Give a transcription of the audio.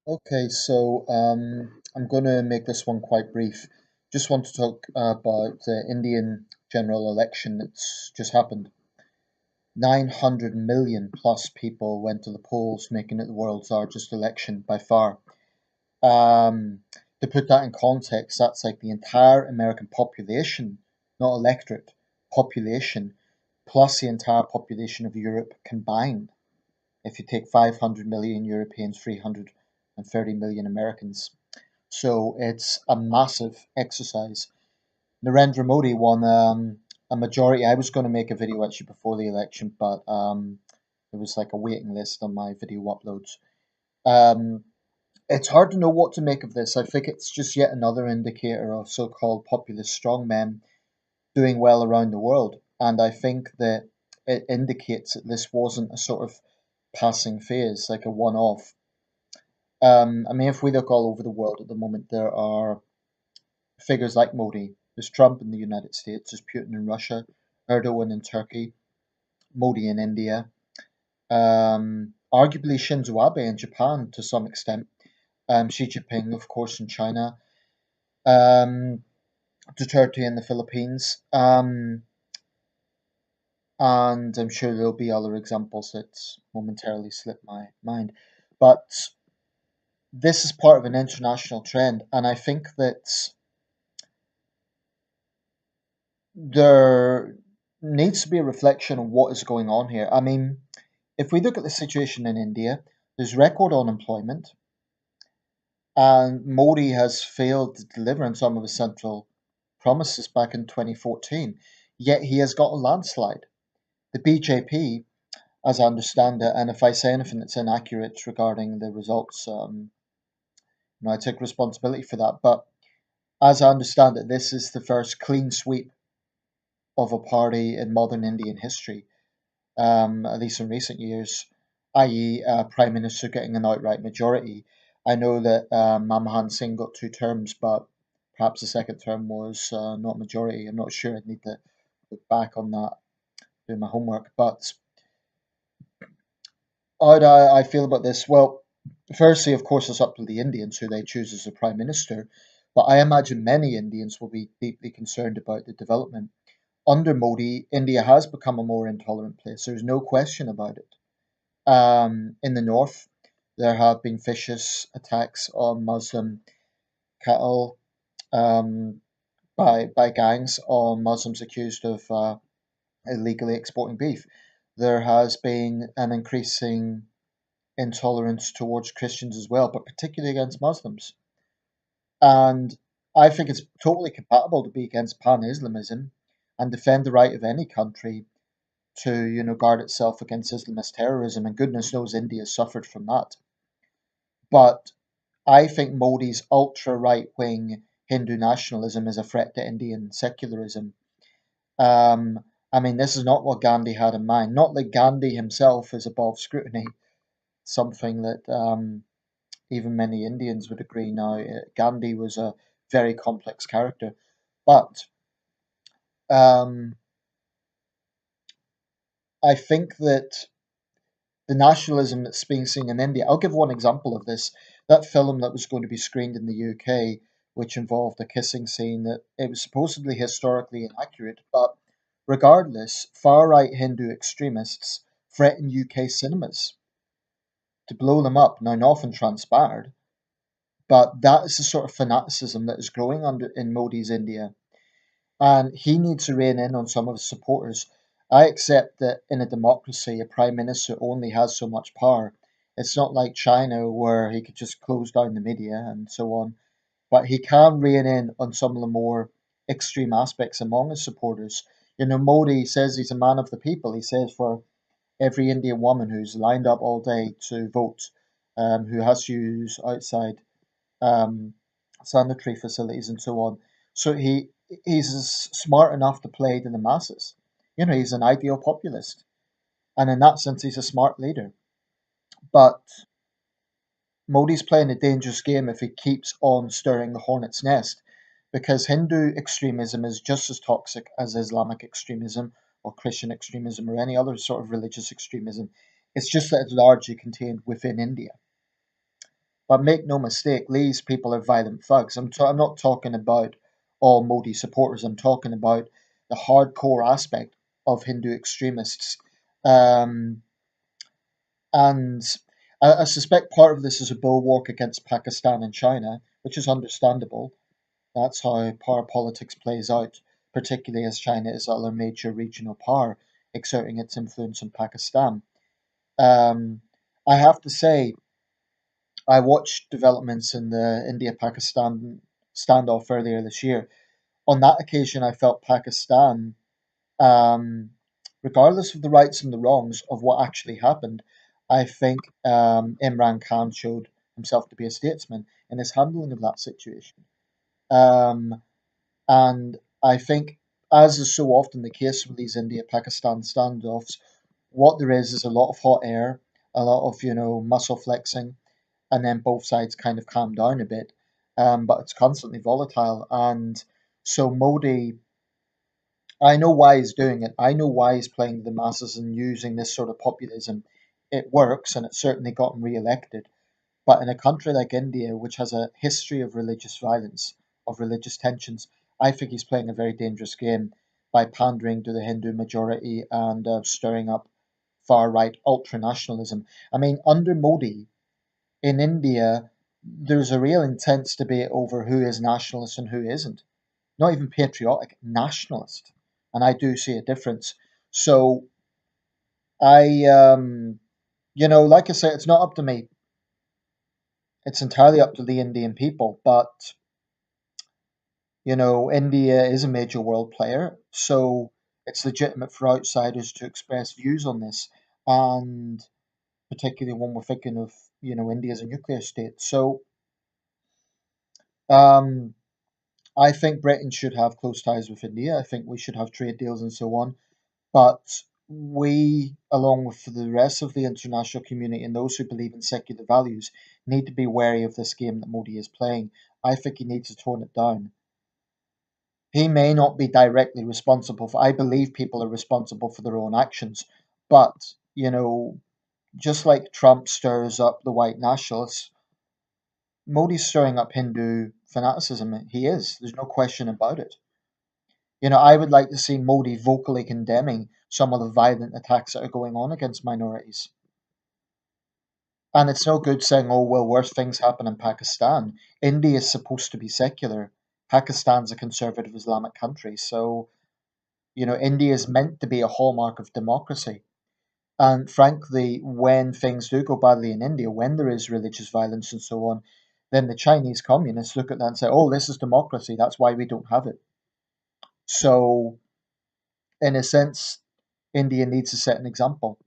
Okay, so I'm going to make this one quite brief. Just want to talk about the Indian general election that's just happened. 900 million plus people went to the polls, making it the world's largest election by far. Um, to put that in context, that's like the entire American population, not electorate, population, plus the entire population of Europe combined. If you take 500 million Europeans, 330 million Americans. So it's a massive exercise. Narendra Modi won a majority. I was going to make a video actually before the election, but there was like a waiting list on my video uploads. Um, it's hard to know what to make of this. I think it's just yet another indicator of so called populist strongmen doing well around the world. And I think that it indicates that this wasn't a sort of passing phase, like a one off. I mean, if we look all over the world at the moment, there are figures like Modi. There's Trump in the United States, there's Putin in Russia, Erdogan in Turkey, Modi in India, arguably Shinzo Abe in Japan to some extent, Xi Jinping, of course, in China, um, Duterte in the Philippines, and I'm sure there'll be other examples that momentarily slip my mind. But this is part of an international trend, and I think that there needs to be a reflection on what is going on here. I mean, if we look at the situation in India, there's record unemployment, and Modi has failed to deliver on some of his central promises back in 2014, yet he has got a landslide. The BJP, as I understand it, and if I say anything that's inaccurate regarding the results, I take responsibility for that. But as I understand it, this is the first clean sweep of a party in modern Indian history, at least in recent years, i.e., Prime Minister getting an outright majority. I know that Manmohan Singh got two terms, but perhaps the second term was not majority. I'm not sure. I'd need to look back on that, do my homework. But how do I feel about this? Well, firstly, of course, it's up to the Indians who they choose as the Prime Minister. But I imagine many Indians will be deeply concerned about the development. Under Modi, India has become a more intolerant place. There's no question about it. In the north, there have been vicious attacks on Muslim cattle um, by gangs on Muslims accused of illegally exporting beef. There has been an increasing intolerance towards Christians as well, but particularly against Muslims. And I think it's totally compatible to be against pan-Islamism and defend the right of any country to, guard itself against Islamist terrorism. And goodness knows India suffered from that. But I think Modi's ultra right wing Hindu nationalism is a threat to Indian secularism. I mean, this is not what Gandhi had in mind. Not that Gandhi himself is above scrutiny, something that even many Indians would agree now. Gandhi was a very complex character. But um, I think that the nationalism that's being seen in India, I'll give one example of this. That film that was going to be screened in the UK, which involved a kissing scene, that it was supposedly historically inaccurate, but regardless, far right Hindu extremists threaten UK cinemas to blow them up. Now, nothing transpired, but that is the sort of fanaticism that is growing under in Modi's India, and he needs to rein in on some of his supporters. I accept that in a democracy, a prime minister only has so much power. It's not like China where he could just close down the media and so on, but he can rein in on some of the more extreme aspects among his supporters. Modi says he's a man of the people. He says for every Indian woman who's lined up all day to vote, who has to use outside um, sanitary facilities and so on. So he's smart enough to play to the masses. He's an ideal populist, and in that sense, he's a smart leader. But Modi's playing a dangerous game if he keeps on stirring the hornet's nest, because Hindu extremism is just as toxic as Islamic extremism or Christian extremism or any other sort of religious extremism. It's just that it's largely contained within India. But make no mistake, these people are violent thugs. I'm not talking about all Modi supporters. I'm talking about the hardcore aspect of Hindu extremists. Um, and I suspect part of this is a bulwark against Pakistan and China, which is understandable. That's how power politics plays out, particularly as China is the other major regional power, exerting its influence in Pakistan. Um, I have to say, I watched developments in the India Pakistan standoff earlier this year. On that occasion, I felt Pakistan, um, regardless of the rights and the wrongs of what actually happened, I think Imran Khan showed himself to be a statesman in his handling of that situation. Um, and I think, as is so often the case with these India Pakistan standoffs, what there is a lot of hot air, a lot of muscle flexing, and then both sides kind of calm down a bit. But it's constantly volatile, and so Modi, I know why he's doing it. I know why he's playing to the masses and using this sort of populism. It works, and it certainly got him re-elected. But in a country like India, which has a history of religious violence, of religious tensions, I think he's playing a very dangerous game by pandering to the Hindu majority and stirring up far right ultra nationalism. I mean, under Modi in India, there's a real intense debate over who is nationalist and who isn't. Not even patriotic, nationalist. And I do see a difference. So like I say, it's not up to me. It's entirely up to the Indian people. But India is a major world player, so it's legitimate for outsiders to express views on this, and particularly when we're thinking of, India as a nuclear state. So, um, I think Britain should have close ties with India. I think we should have trade deals and so on. But we, along with the rest of the international community and those who believe in secular values, need to be wary of this game that Modi is playing. I think he needs to tone it down. He may not be directly responsible for, I believe people are responsible for their own actions, but, just like Trump stirs up the white nationalists, Modi's stirring up Hindu fanaticism. He is. There's no question about it. I would like to see Modi vocally condemning some of the violent attacks that are going on against minorities. And it's no good saying, oh, well, worse things happen in Pakistan. India is supposed to be secular. Pakistan's a conservative Islamic country. So, India is meant to be a hallmark of democracy. And frankly, when things do go badly in India, when there is religious violence and so on, then the Chinese communists look at that and say, oh, this is democracy. That's why we don't have it. So, in a sense, India needs to set an example.